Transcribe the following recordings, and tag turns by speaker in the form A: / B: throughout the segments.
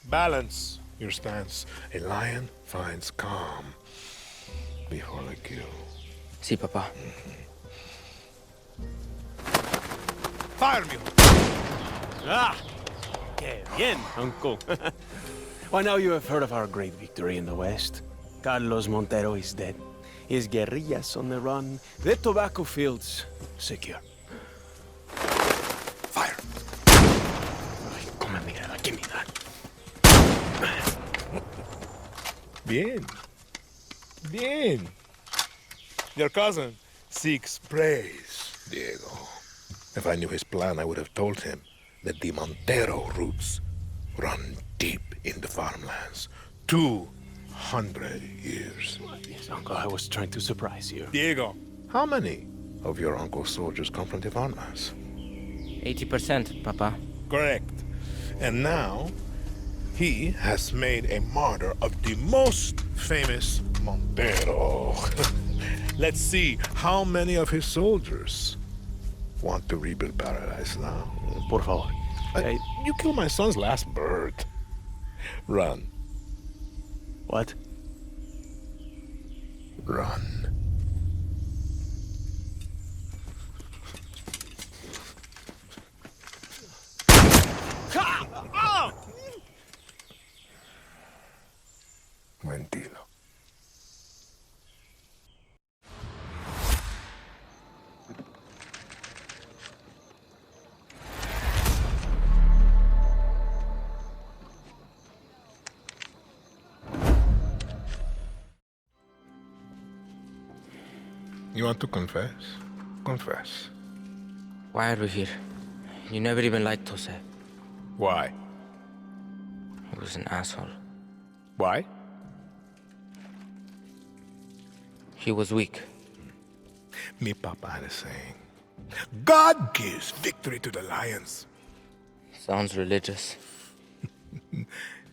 A: Balance your stance. A lion finds calm before the kill.
B: Sí, papá.
A: Fire me!
C: Ah! Que bien, uncle. Well, now you have heard of our great victory in the West. Carlos Montero is dead. His guerrillas on the run. The tobacco fields secure.
A: Fire!
C: Ay, come on, mira, give me that.
A: Bien. Bien. Your cousin seeks praise, Diego. If I knew his plan, I would have told him that the Montero roots run deep in the farmlands. 200 years.
C: Yes, uncle, I was trying to surprise you.
A: Diego, how many of your uncle's soldiers come from the farmlands?
B: 80%, papá.
A: Correct. And now, he has made a martyr of the most famous Montero. Let's see how many of his soldiers want to rebuild paradise now.
C: Por favor.
A: You killed my son's last bird. Run.
C: What?
A: Run. Mentira. You want to confess? Confess.
B: Why are we here? You never even liked Jose.
A: Why?
B: He was an asshole.
A: Why?
B: He was weak.
A: Me papa had a saying. God gives victory to the lions.
B: Sounds religious.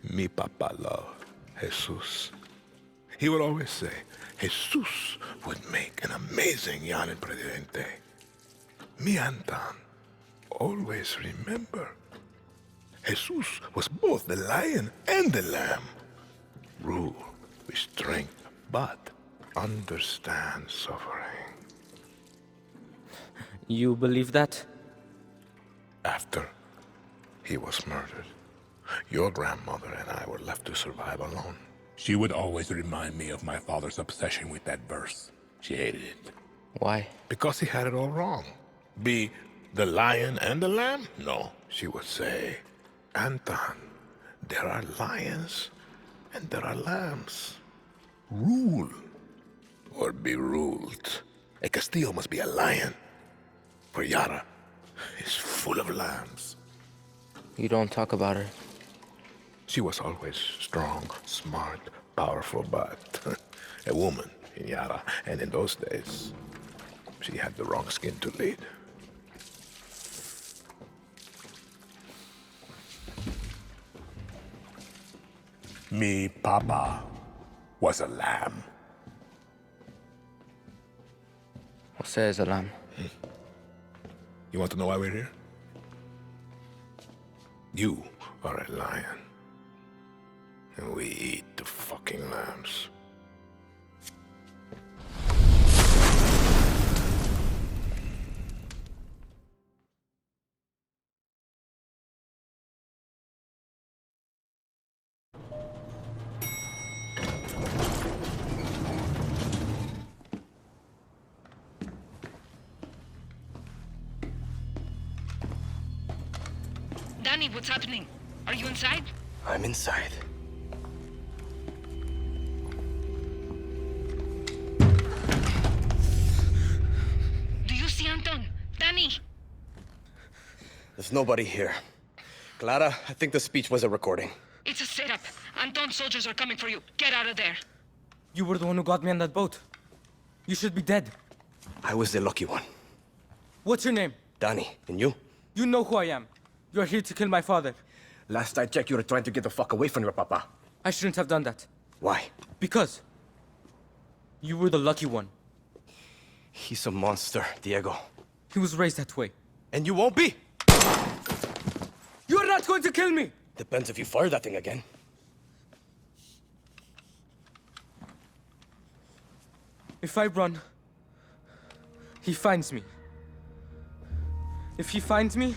A: Mi papa loved Jesus. He would always say, Jesus would make an amazing Yanin Presidente. Mi Anton always remember, Jesus was both the lion and the lamb. Rule with strength, but understand suffering.
B: You believe that?
A: After he was murdered, your grandmother and I were left to survive alone.
D: She would always remind me of my father's obsession with that verse. She hated it.
B: Why?
A: Because he had it all wrong. Be the lion and the lamb? No, she would say, Anton, there are lions and there are lambs. Rule or be ruled. A Castillo must be a lion, for Yara is full of lambs.
B: You don't talk about her.
A: She was always strong, smart, powerful, but a woman in Yara. And in those days, she had the wrong skin to lead.
D: Me papa was a lamb.
B: Jose is a lamb.
A: You want to know why we're here? You are a lion. And we eat the fucking lambs.
E: Danny, what's happening? Are you inside?
C: I'm inside.
E: Do you see Anton? Danny!
F: There's nobody here. Clara, I think the speech was a recording.
E: It's a setup. Anton's soldiers are coming for you. Get out of there.
B: You were the one who got me on that boat. You should be dead.
F: I was the lucky one.
B: What's your name?
F: Danny, and you?
B: You know who I am. You're here to kill my father.
F: Last I checked, you were trying to get the fuck away from your papa.
B: I shouldn't have done that.
F: Why?
B: Because you were the lucky one.
F: He's a monster, Diego.
B: He was raised that way.
F: And you won't be!
B: You're not going to kill me!
F: Depends if you fire that thing again.
G: If I run, he finds me. If he finds me,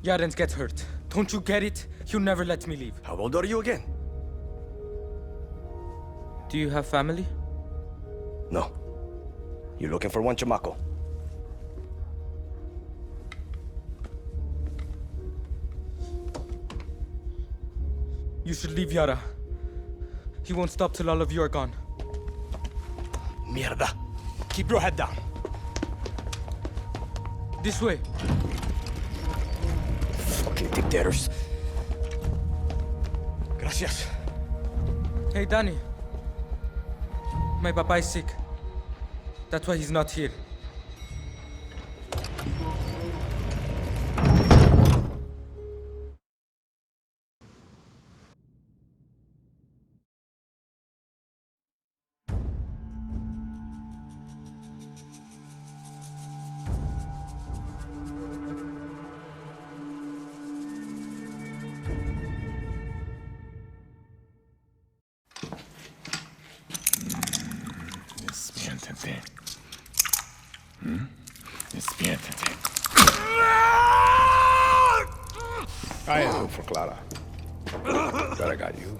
G: Yarens gets hurt. Don't you get it? He'll never let me leave.
F: How old are you again?
G: Do you have family?
F: No. You looking for one, chamaco?
G: You should leave Yara. He won't stop till all of you are gone.
F: Mierda. Keep your head down.
G: This way.
F: Fucking dictators. Gracias.
G: Hey, Danny. My papa is sick. That's why he's not here.
A: Despiértate. Despiértate. I had hope for Clara. But I got you.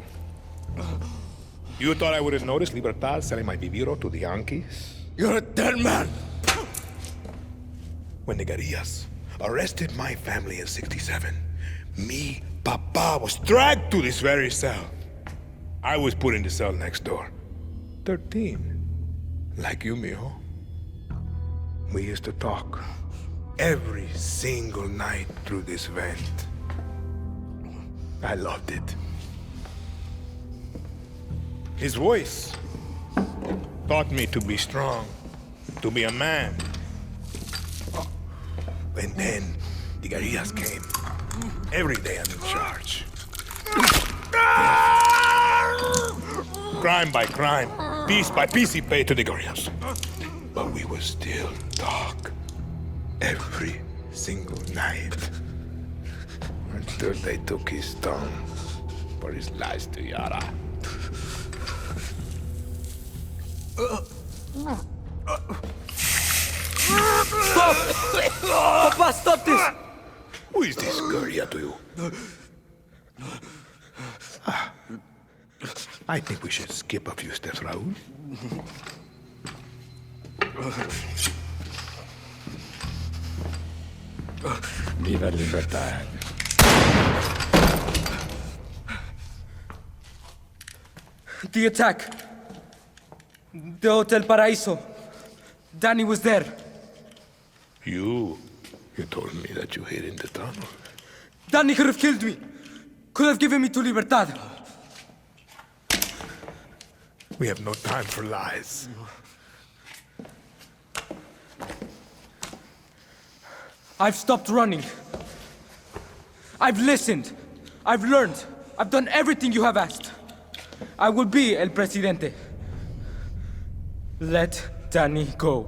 A: You thought I wouldn't notice Libertad selling my Viviro to the Yankees?
F: You're a dead man!
A: When the guerrillas arrested my family in '67, me, Papa, was dragged to this very cell. I was put in the cell next door. 13. Like you, mijo. We used to talk every single night through this vent. I loved it. His voice taught me to be strong, to be a man. And then the guerrillas came. Every day I'm in charge. Crime by crime, piece by piece he paid to the guerrillas. But we would still talk every single night until they took his tongue for his lies to Yara.
G: Stop! Papa, stop this!
A: Who is this guerrilla to you? I think we should skip a few steps, Raúl.
D: Viva Libertad.
G: The attack. The Hotel Paraíso. Danny was there.
A: You told me that you hid in the tunnel.
G: Danny could have killed me. Could have given me to Libertad.
A: We have no time for lies.
G: I've stopped running. I've listened. I've learned. I've done everything you have asked. I will be El Presidente. Let Danny go.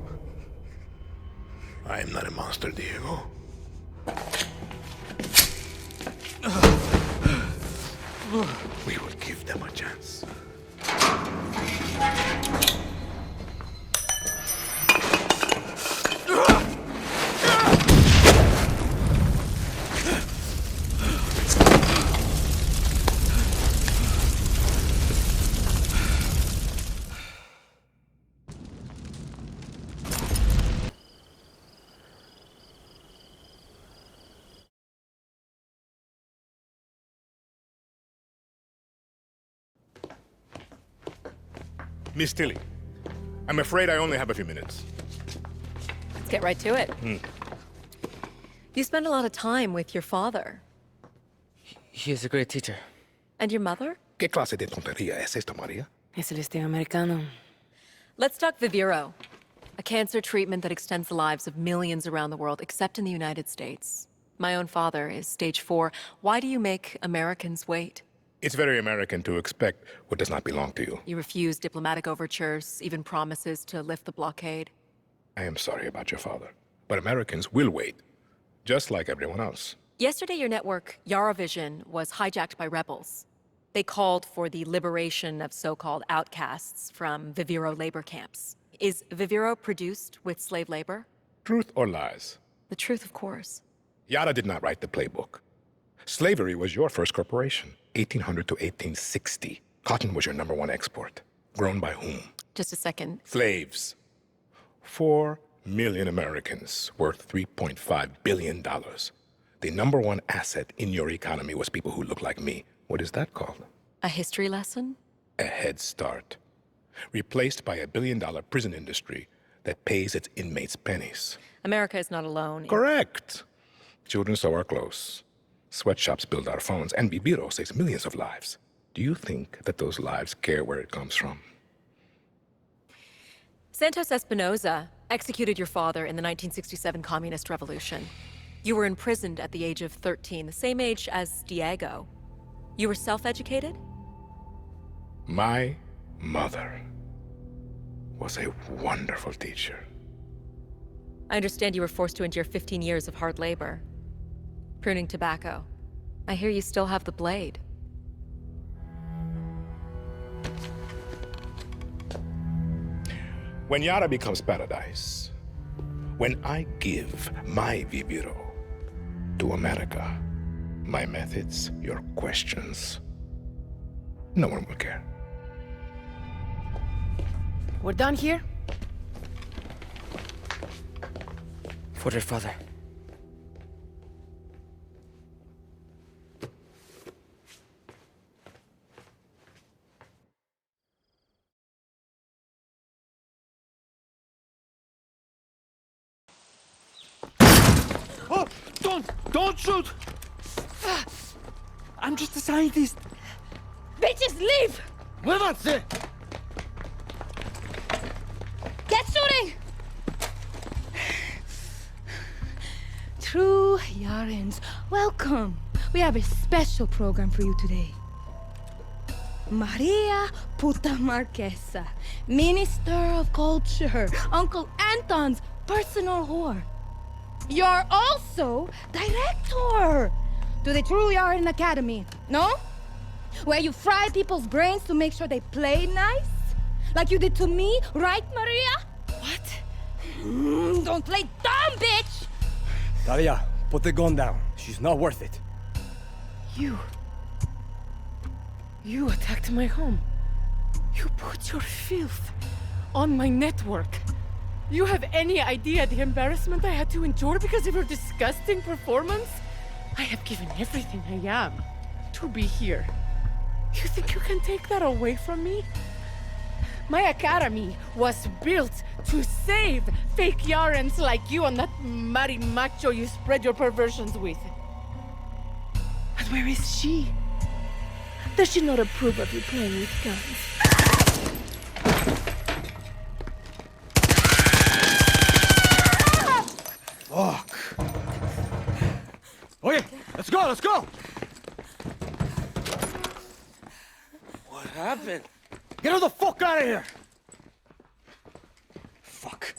A: I am not a monster, Diego. We will give them a chance. Miss Tilly, I'm afraid I only have a few minutes.
H: Let's get right to it. You spend a lot of time with your father.
B: He is a great teacher.
H: And your mother?
A: ¿Qué clase de tontería es esta, María?
I: Es el estilo americano.
H: Let's talk Viviro, a cancer treatment that extends the lives of millions around the world, except in the United States. My own father is stage 4. Why do you make Americans wait?
A: It's very American to expect what does not belong to you.
H: You refuse diplomatic overtures, even promises to lift the blockade.
A: I am sorry about your father, but Americans will wait, just like everyone else.
H: Yesterday, your network, Yaravision, was hijacked by rebels. They called for the liberation of so-called outcasts from Viviro labor camps. Is Viviro produced with slave labor?
A: Truth or lies?
H: The truth, of course.
A: Yara did not write the playbook. Slavery was your first corporation, 1800 to 1860. Cotton was your #1 export. Grown by whom?
H: Just a second.
A: Slaves. 4 million Americans, worth $3.5 billion. The #1 asset in your economy was people who look like me. What is that called?
H: A history lesson?
A: A head start. Replaced by a billion-dollar prison industry that pays its inmates pennies.
H: America is not alone.
A: Correct. Children sew our clothes. Sweatshops build our phones. And Viviro saves millions of lives. Do you think that those lives care where it comes from?
H: Santos Espinosa executed your father in the 1967 Communist Revolution. You were imprisoned at the age of 13, the same age as Diego. You were self-educated?
A: My mother was a wonderful teacher.
H: I understand you were forced to endure 15 years of hard labor. Pruning tobacco. I hear you still have the blade.
A: When Yara becomes paradise, when I give my Viviro to America, my methods, your questions, no one will care.
B: We're done here? For your father.
C: Oh, don't shoot! I'm just a scientist.
I: Bitches, leave!
C: ¡Muévanse!
I: Get shooting! True Yarans, welcome. We have a special program for you today. Maria Puta Marquesa, Minister of Culture, Uncle Anton's personal whore. You're also director to the True Yaran Academy, no? Where you fry people's brains to make sure they play nice? Like you did to me, right, Maria? What? Don't play dumb, bitch!
F: Talia, put the gun down. She's not worth it.
J: You attacked my home. You put your filth on my network. You have any idea the embarrassment I had to endure because of your disgusting performance? I have given everything I am to be here. You think you can take that away from me? My academy was built to save fake Yarans like you and that marimacho you spread your perversions with. And where is she? Does she not approve of you playing with guns?
F: Fuck. Okay, let's go!
B: What happened?
F: Get her the fuck out of here! Fuck.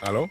A: Hello?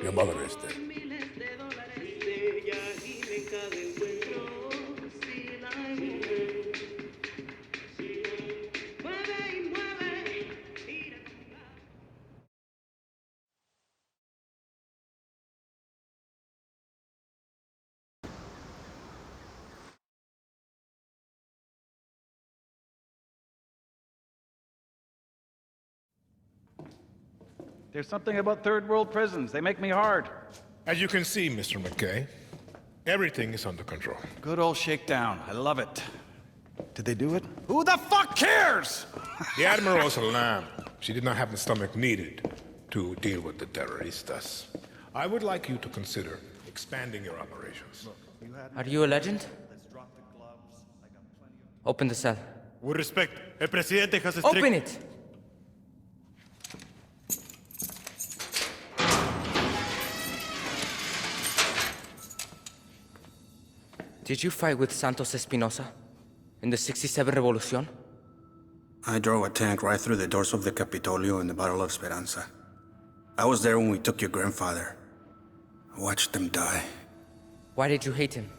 D: Your mother is dead.
K: There's something about third world prisons. They make me hard.
A: As you can see, Mr. McKay, everything is under control.
K: Good old shakedown. I love it. Did they do it? Who the fuck cares?
A: The Admiral was a lamb. She did not have the stomach needed to deal with the terroristas. I would like you to consider expanding your operations.
B: Are you a legend? Open the cell.
C: With respect, el presidente has a
B: Open it! Did you fight with Santos Espinosa in the 67 Revolution?
L: I drove a tank right through the doors of the Capitolio in the Battle of Esperanza. I was there when we took your grandfather. I watched him die.
B: Why did you hate him?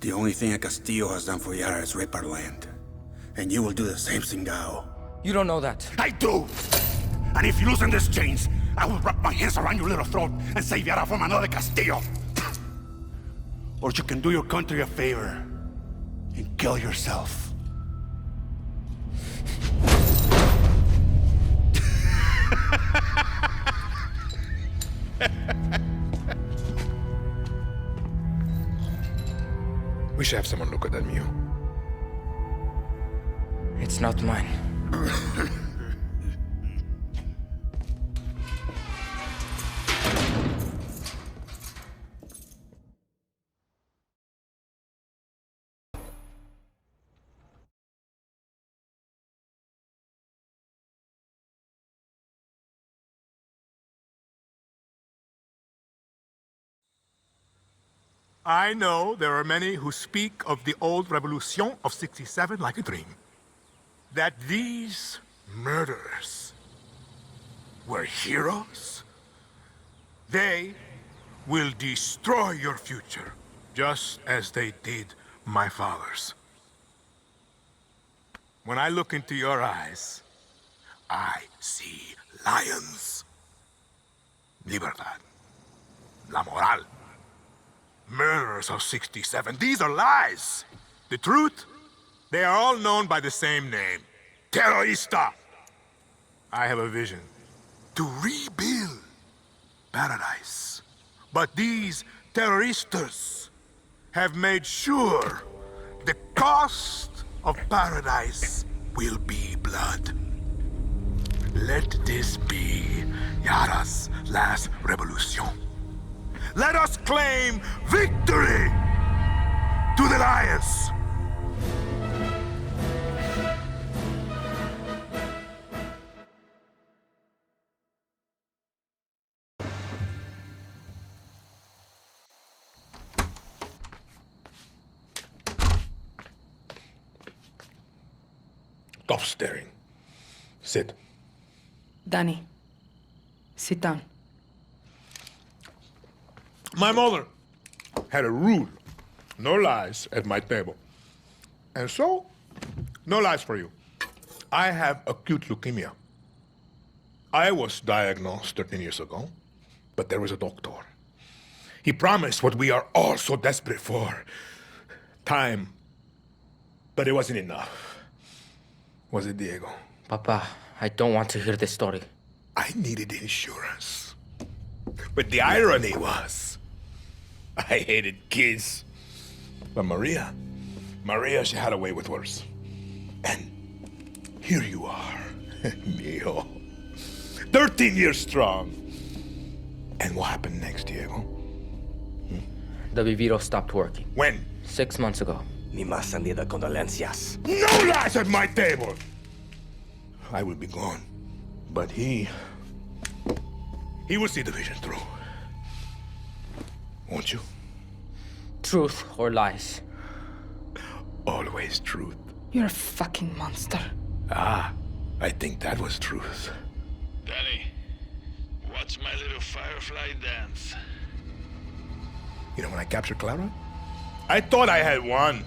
L: The only thing a Castillo has done for Yara is rape our land. And you will do the same, Singao.
B: You don't know that.
D: I do! And if you loosen these chains, I will wrap my hands around your little throat and save Yara from another Castillo. Or you can do your country a favor and kill yourself.
A: We should have someone look at that mule.
B: It's not mine.
A: I know there are many who speak of the old Revolution of 67 like a dream. That these murderers were heroes. They will destroy your future, just as they did my father's. When I look into your eyes, I see lions. Libertad. La moral. Murderers of 67. These are lies. The truth? They are all known by the same name. Terrorista. I have a vision. To rebuild paradise. But these terroristas have made sure the cost of paradise will be blood. Let this be Yara's last revolution. Let us claim victory to the lions! Stop staring. Sit.
J: Danny, sit down.
A: My mother had a rule. No lies at my table. And so, no lies for you. I have acute leukemia. I was diagnosed 13 years ago, but there was a doctor. He promised what we are all so desperate for. Time. But it wasn't enough. Was it, Diego?
B: Papa, I don't want to hear this story.
A: I needed insurance. But the irony was, I hated kids. But Maria, she had a way with words. And here you are, Mio. 13 years strong. And what happened next, Diego?
B: The Viviro stopped working.
A: When?
B: 6 months ago.
F: Mi más sentida condolencias.
A: No lies at my table! I will be gone. But he will see the vision through. Won't you?
B: Truth or lies?
A: Always truth.
J: You're a fucking monster.
A: Ah, I think that was truth.
M: Danny, watch my little firefly dance.
A: You know, when I captured Clara, I thought I had won.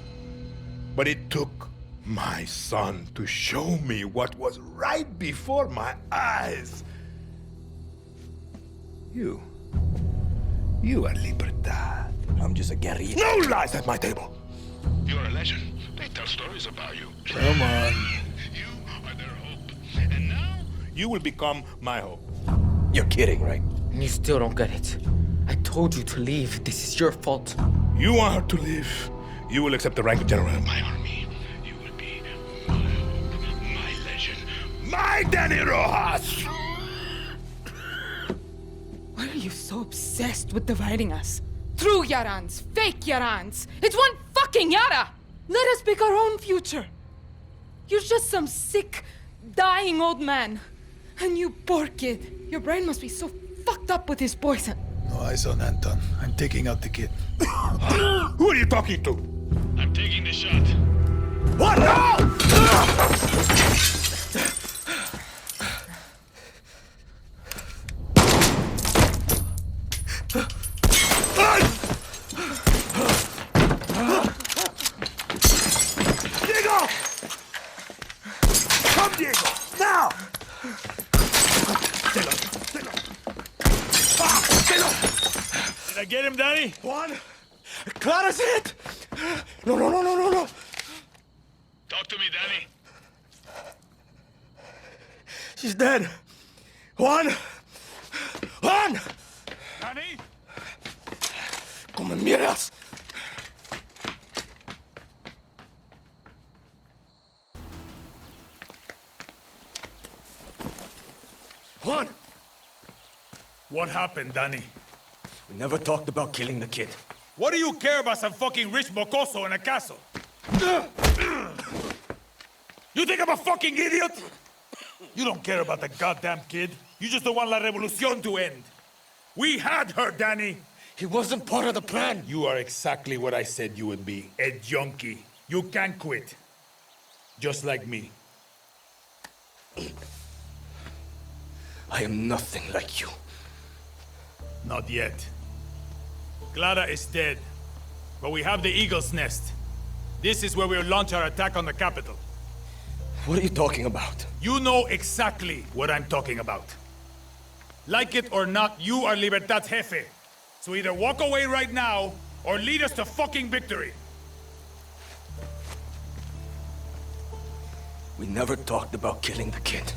A: But it took my son to show me what was right before my eyes. You are Libertad.
F: I'm just a guerrilla.
A: No lies at my table.
M: You're a legend. They tell stories about you.
A: Come on.
M: You are their hope. And now,
A: You will become my hope.
F: You're kidding, right?
G: You still don't get it. I told you to leave. This is your fault.
A: You want her to live. You will accept the rank of general of my
M: army, you will be my hope, my legend.
A: My Danny Rojas!
J: Why are you so obsessed with dividing us? True Yarans, fake Yarans. It's one fucking Yara! Let us pick our own future. You're just some sick, dying old man. And you poor kid. Your brain must be so fucked up with his poison.
K: No eyes on Anton. I'm taking out the kid.
A: Who are you talking to?
M: I'm taking the shot.
A: What? No! Diego! Come, Diego! Now!
M: Did I get him, Danny?
F: Juan! Clara's hit! No.
M: Talk to me, Danny.
F: She's dead. Juan! Juan!
M: Danny?
F: Come mierdas! Juan!
M: What happened, Danny?
F: We never talked about killing the kid.
M: What do you care about some fucking rich mocoso in a castle? You think I'm a fucking idiot? You don't care about the goddamn kid. You just don't want La Revolucion to end. We had her, Danny.
F: He wasn't part of the plan.
M: You are exactly what I said you would be. A junkie. You can't quit. Just like me.
F: I am nothing like you.
M: Not yet. Clara is dead. But we have the Eagle's Nest. This is where we'll launch our attack on the capital.
F: What are you talking about?
M: You know exactly what I'm talking about. Like it or not, you are Libertad's jefe. So either walk away right now, or lead us to fucking victory.
F: We never talked about killing the kid.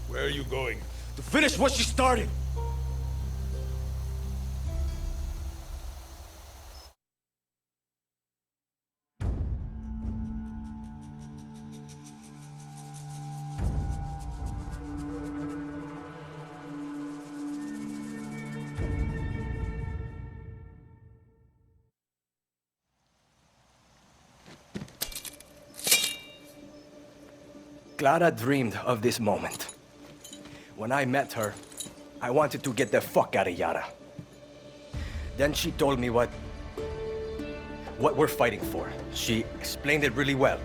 M: Where are you going?
F: To finish what she started! Clara dreamed of this moment. When I met her, I wanted to get the fuck out of Yara. Then she told me what we're fighting for. She explained it really well.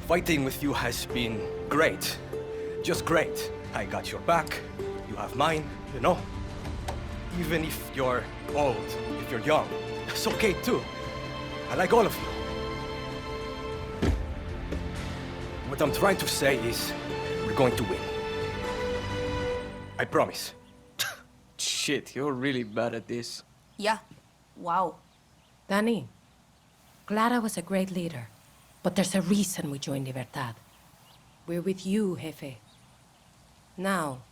F: Fighting with you has been great. Just great. I got your back, you have mine, you know? Even if you're old, if you're young, it's okay too. I like all of you. What I'm trying to say is, we're going to win. I promise.
G: Shit, you're really bad at this.
N: Yeah. Wow.
O: Danny, Clara was a great leader, but there's a reason we joined Libertad. We're with you, Jefe. Now,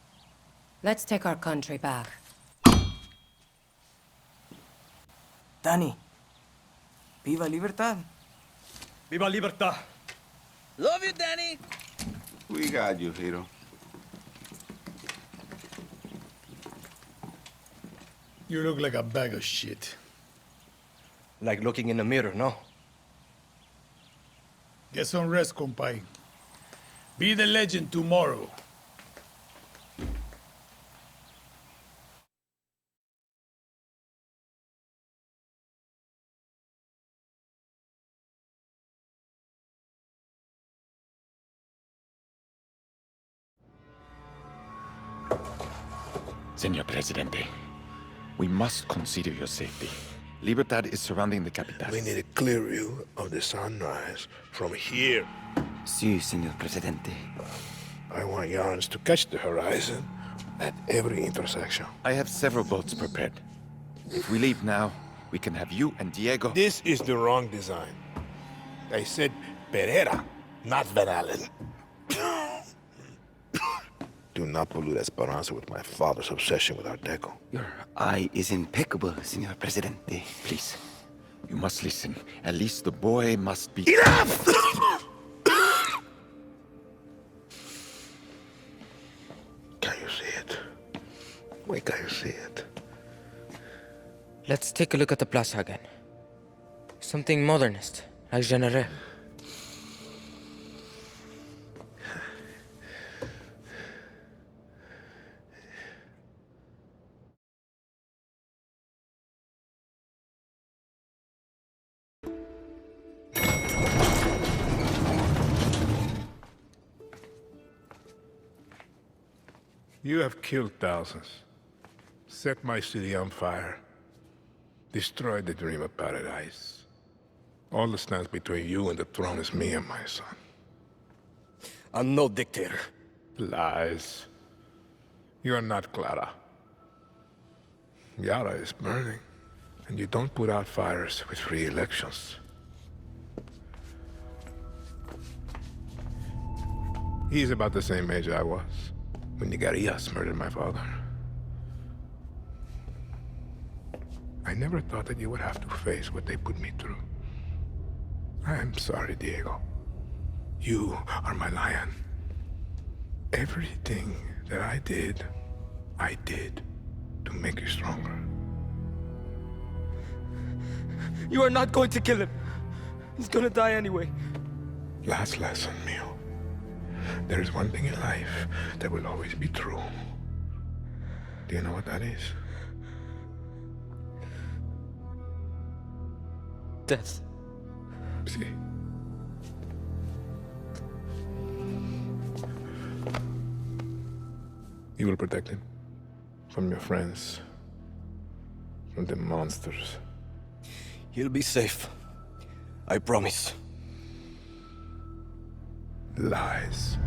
O: let's take our country back.
P: Danny. Viva Libertad.
F: Viva Libertad.
P: Love you, Danny.
Q: We got you, hero.
K: You look like a bag of shit.
F: Like looking in the mirror, no?
K: Get some rest, compay. Be the legend tomorrow.
R: Senor Presidente, we must consider your safety. Libertad is surrounding the capital.
A: We need a clear view of the sunrise from here.
P: Sí, Senor Presidente.
A: I want yarns to catch the horizon at every intersection.
R: I have several boats prepared. If we leave now, we can have you and Diego...
A: This is the wrong design. I said Pereira, not Van Allen. Do not pollute Esperanza with my father's obsession with Art Deco.
P: Your eye is impeccable, Senor Presidente.
R: Please, you must listen. At least the boy must be...
A: Enough! Can you see it? Why can't you see it?
B: Let's take a look at the plaza again. Something modernist, like Genere.
A: You have killed thousands, set my city on fire, destroyed the dream of paradise. All that stands between you and the throne is me and my son.
F: I'm no dictator.
A: Lies. You are not Clara. Yara is burning, and you don't put out fires with free elections. He's about the same age I was when the guerrillas murdered my father. I never thought that you would have to face what they put me through. I am sorry, Diego. You are my lion. Everything that I did to make you stronger.
G: You are not going to kill him. He's gonna die anyway.
A: Last lesson, Mio. There is one thing in life that will always be true. Do you know what that is?
G: Death.
A: See. You will protect him from your friends, from the monsters.
F: He'll be safe. I promise.
A: Lies.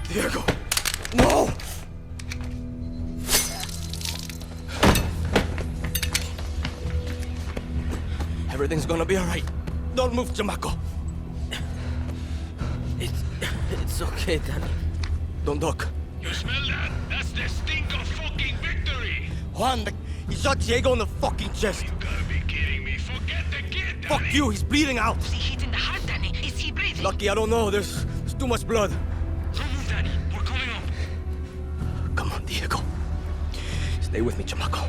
F: Diego! No! Everything's gonna be alright. Don't move, chamaco.
P: It's okay, Danny.
F: Don't duck.
M: You smell that? That's the stink of fucking victory!
F: Juan, he shot Diego in the fucking chest.
M: You gotta be kidding me. Forget the kid, Danny!
F: Fuck you, he's bleeding out.
E: Was he hit in the heart, Danny? Is he breathing?
F: Lucky, I don't know. There's too much blood.
E: Don't move, Danny. We're coming up.
F: Come on, Diego. Stay with me, chamaco.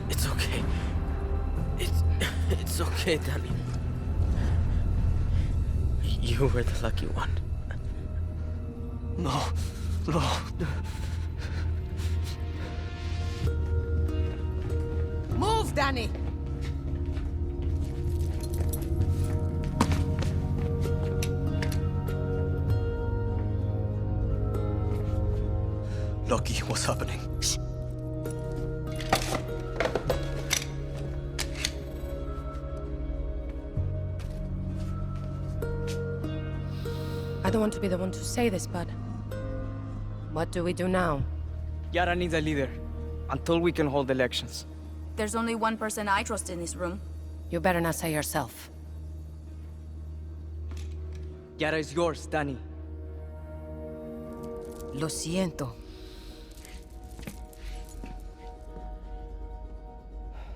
P: It's okay. It's okay, Danny. You were the lucky one.
F: No.
J: Move, Danny!
F: Lucky, what's happening? Shh.
O: I don't want to be the one to say this, but... what do we do now?
P: Yara needs a leader, until we can hold elections.
N: There's only one person I trust in this room.
O: You better not say yourself.
P: Yara is yours, Danny.
J: Lo siento.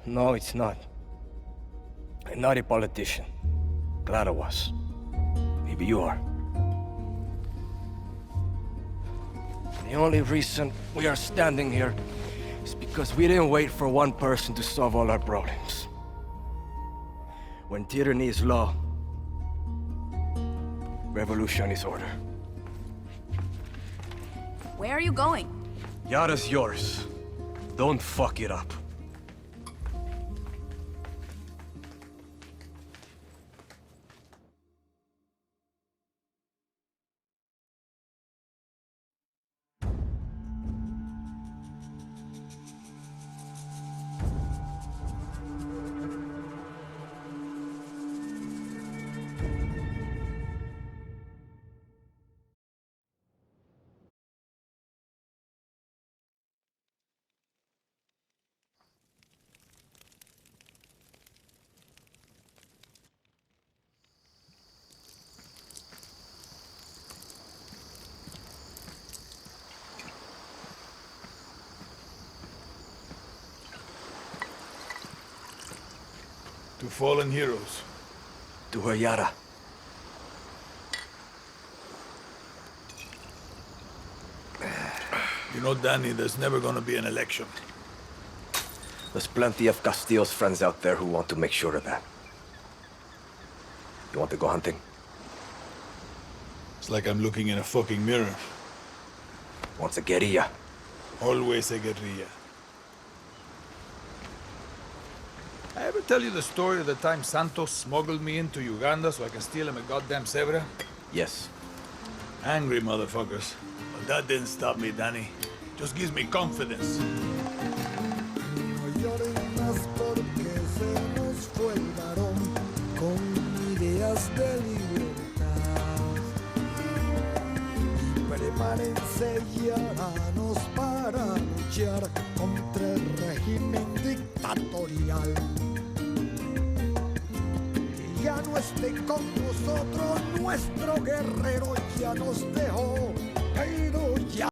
F: No, it's not. I'm not a politician. Clara was. Maybe you are. The only reason we are standing here is because we didn't wait for one person to solve all our problems. When tyranny is law, revolution is order.
N: Where are you going?
F: Yara's yours. Don't fuck it up.
M: To fallen heroes.
F: To Ayara.
M: You know, Danny, there's never gonna be an election.
F: There's plenty of Castillo's friends out there who want to make sure of that. You want to go hunting?
M: It's like I'm looking in a fucking mirror.
F: Wants a guerrilla.
M: Always a guerrilla. I ever tell you the story of the time Santos smuggled me into Uganda so I can steal him a goddamn zebra?
F: Yes.
M: Angry motherfuckers. But that didn't stop me, Danny. Just gives me confidence.
S: No lloren más porque se nos fue el varón con ideas de libertad. Y prepárense yaranos para luchar contra el régimen dictatorial. Que ya no esté con nosotros, nuestro guerrero ya nos dejó.